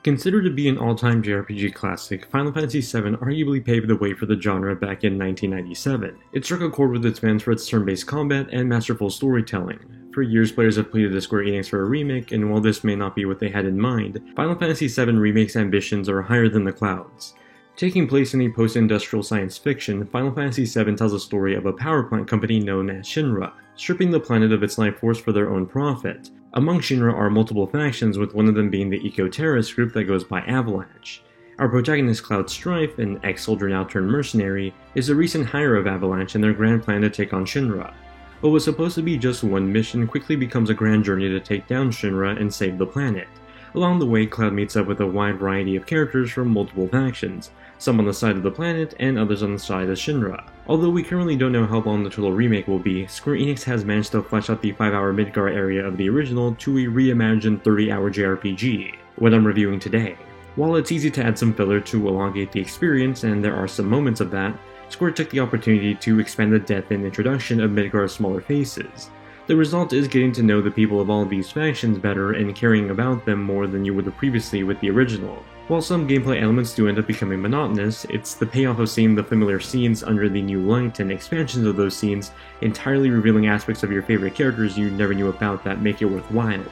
Considered to be an all-time JRPG classic, Final Fantasy VII arguably paved the way for the genre back in 1997. It struck a chord with its fans for its turn-based combat and masterful storytelling. For years, players have pleaded to Square Enix for a remake, and while this may not be what they had in mind, Final Fantasy VII Remake's ambitions are higher than the clouds. Taking place in a post-industrial science fiction, Final Fantasy VII tells a story of a power plant company known as Shinra, stripping the planet of its life force for their own profit. Among Shinra are multiple factions, with one of them being the eco-terrorist group that goes by Avalanche. Our protagonist Cloud Strife, an ex-soldier now turned mercenary, is a recent hire of Avalanche in their grand plan to take on Shinra. What was supposed to be just one mission quickly becomes a grand journey to take down Shinra and save the planet. Along the way, Cloud meets up with a wide variety of characters from multiple factions, some on the side of the planet and others on the side of Shinra. Although we currently don't know how long the total remake will be, Square Enix has managed to flesh out the 5-hour Midgar area of the original to a reimagined 30-hour JRPG, what I'm reviewing today. While it's easy to add some filler to elongate the experience, and there are some moments of that, Square took the opportunity to expand the depth and introduction of Midgar's smaller faces. The result is getting to know the people of all of these factions better and caring about them more than you would have previously with the original. While some gameplay elements do end up becoming monotonous, it's the payoff of seeing the familiar scenes under the new light and expansions of those scenes entirely revealing aspects of your favorite characters you never knew about that make it worthwhile.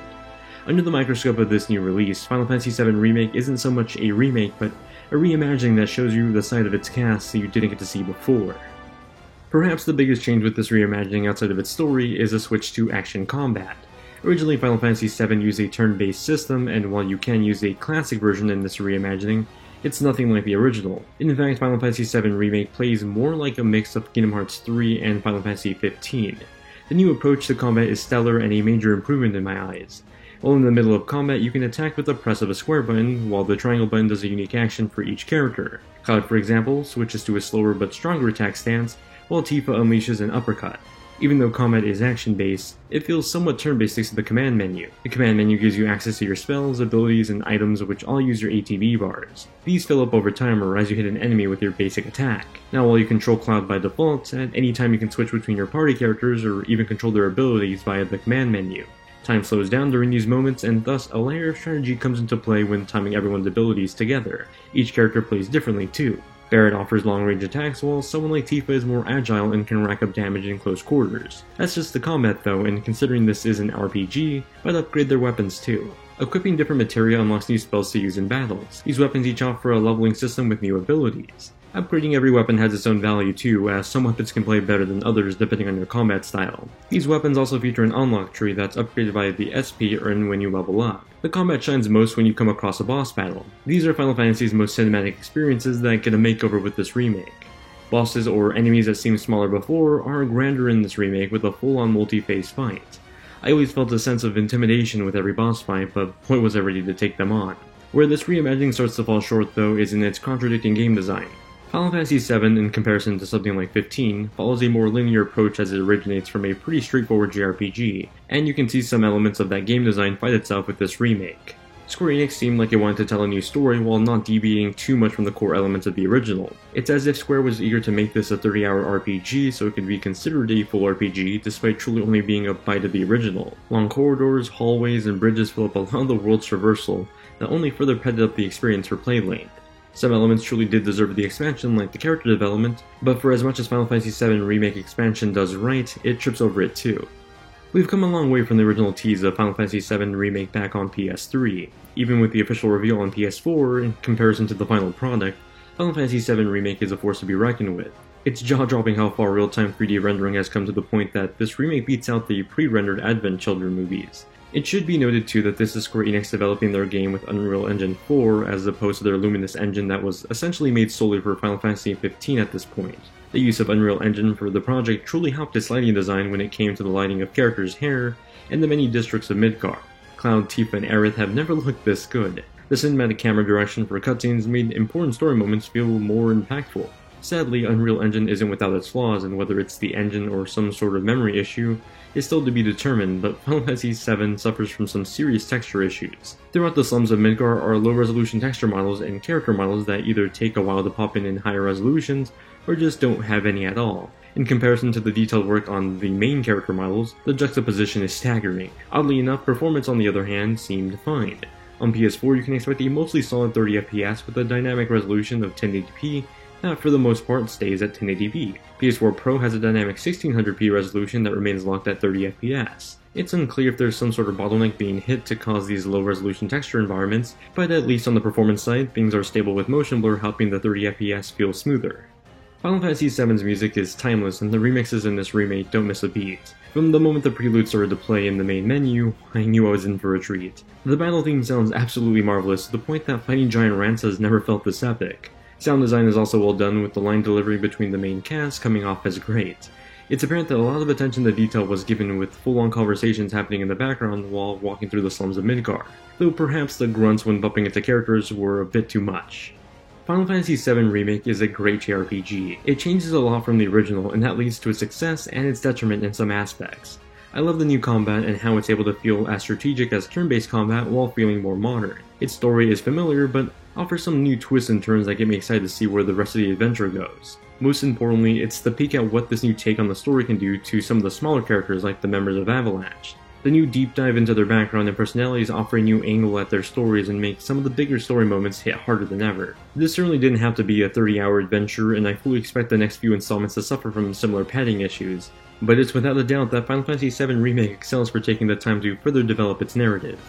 Under the microscope of this new release, Final Fantasy VII Remake isn't so much a remake, but a reimagining that shows you the side of its cast that you didn't get to see before. Perhaps the biggest change with this reimagining outside of its story is a switch to action combat. Originally, Final Fantasy VII used a turn-based system, and while you can use a classic version in this reimagining, it's nothing like the original. In fact, Final Fantasy VII Remake plays more like a mix of Kingdom Hearts 3 and Final Fantasy XV. The new approach to combat is stellar and a major improvement in my eyes. While in the middle of combat, you can attack with the press of a square button, while the triangle button does a unique action for each character. Cloud, for example, switches to a slower but stronger attack stance, while Tifa unleashes an uppercut. Even though combat is action-based, it feels somewhat turn-based thanks to the command menu. The command menu gives you access to your spells, abilities, and items which all use your ATB bars. These fill up over time or as you hit an enemy with your basic attack. Now while you control Cloud by default, at any time you can switch between your party characters or even control their abilities via the command menu. Time slows down during these moments, and thus a layer of strategy comes into play when timing everyone's abilities together. Each character plays differently too. Barret offers long-range attacks, while someone like Tifa is more agile and can rack up damage in close quarters. That's just the combat though, and considering this is an RPG, might upgrade their weapons too. Equipping different materia unlocks new spells to use in battles. These weapons each offer a leveling system with new abilities. Upgrading every weapon has its own value too, as some weapons can play better than others depending on your combat style. These weapons also feature an unlock tree that's upgraded via the SP earned when you level up. The combat shines most when you come across a boss battle. These are Final Fantasy's most cinematic experiences that get a makeover with this remake. Bosses or enemies that seemed smaller before are grander in this remake with a full-on multi-phase fight. I always felt a sense of intimidation with every boss fight, but boy was I ready to take them on. Where this reimagining starts to fall short though is in its contradicting game design. Final Fantasy VII, in comparison to something like 15, follows a more linear approach as it originates from a pretty straightforward JRPG, and you can see some elements of that game design fight itself with this remake. Square Enix seemed like it wanted to tell a new story while not deviating too much from the core elements of the original. It's as if Square was eager to make this a 30-hour RPG so it could be considered a full RPG despite truly only being a bite of the original. Long corridors, hallways, and bridges fill up a lot of the world's traversal that only further padded up the experience for play length. Some elements truly did deserve the expansion, like the character development, but for as much as Final Fantasy VII Remake expansion does right, it trips over it too. We've come a long way from the original tease of Final Fantasy VII Remake back on PS3. Even with the official reveal on PS4, in comparison to the final product, Final Fantasy VII Remake is a force to be reckoned with. It's jaw-dropping how far real-time 3D rendering has come to the point that this remake beats out the pre-rendered Advent Children movies. It should be noted too that this is Square Enix developing their game with Unreal Engine 4 as opposed to their Luminous engine that was essentially made solely for Final Fantasy XV at this point. The use of Unreal Engine for the project truly helped its lighting design when it came to the lighting of characters' hair and the many districts of Midgar. Cloud, Tifa, and Aerith have never looked this good. The cinematic camera direction for cutscenes made important story moments feel more impactful. Sadly, Unreal Engine isn't without its flaws, and whether it's the engine or some sort of memory issue is still to be determined, but Final Fantasy VII suffers from some serious texture issues. Throughout the slums of Midgar are low-resolution texture models and character models that either take a while to pop in higher resolutions, or just don't have any at all. In comparison to the detailed work on the main character models, the juxtaposition is staggering. Oddly enough, performance on the other hand seemed fine. On PS4, you can expect a mostly solid 30 FPS with a dynamic resolution of 1080p that for the most part stays at 1080p. PS4 Pro has a dynamic 1600p resolution that remains locked at 30 FPS. It's unclear if there's some sort of bottleneck being hit to cause these low-resolution texture environments, but at least on the performance side, things are stable with motion blur helping the 30 FPS feel smoother. Final Fantasy VII's music is timeless, and the remixes in this remake don't miss a beat. From the moment the prelude started to play in the main menu, I knew I was in for a treat. The battle theme sounds absolutely marvelous to the point that fighting giant rats has never felt this epic. Sound design is also well done, with the line delivery between the main cast coming off as great. It's apparent that a lot of attention to detail was given with full-on conversations happening in the background while walking through the slums of Midgar, though perhaps the grunts when bumping into characters were a bit too much. Final Fantasy VII Remake is a great JRPG. It changes a lot from the original, and that leads to its success and its detriment in some aspects. I love the new combat and how it's able to feel as strategic as turn-based combat while feeling more modern. Its story is familiar, but offers some new twists and turns that get me excited to see where the rest of the adventure goes. Most importantly, it's the peek at what this new take on the story can do to some of the smaller characters like the members of Avalanche. The new deep dive into their background and personalities offer a new angle at their stories and make some of the bigger story moments hit harder than ever. This certainly didn't have to be a 30-hour adventure, and I fully expect the next few installments to suffer from similar padding issues, but it's without a doubt that Final Fantasy VII Remake excels for taking the time to further develop its narrative.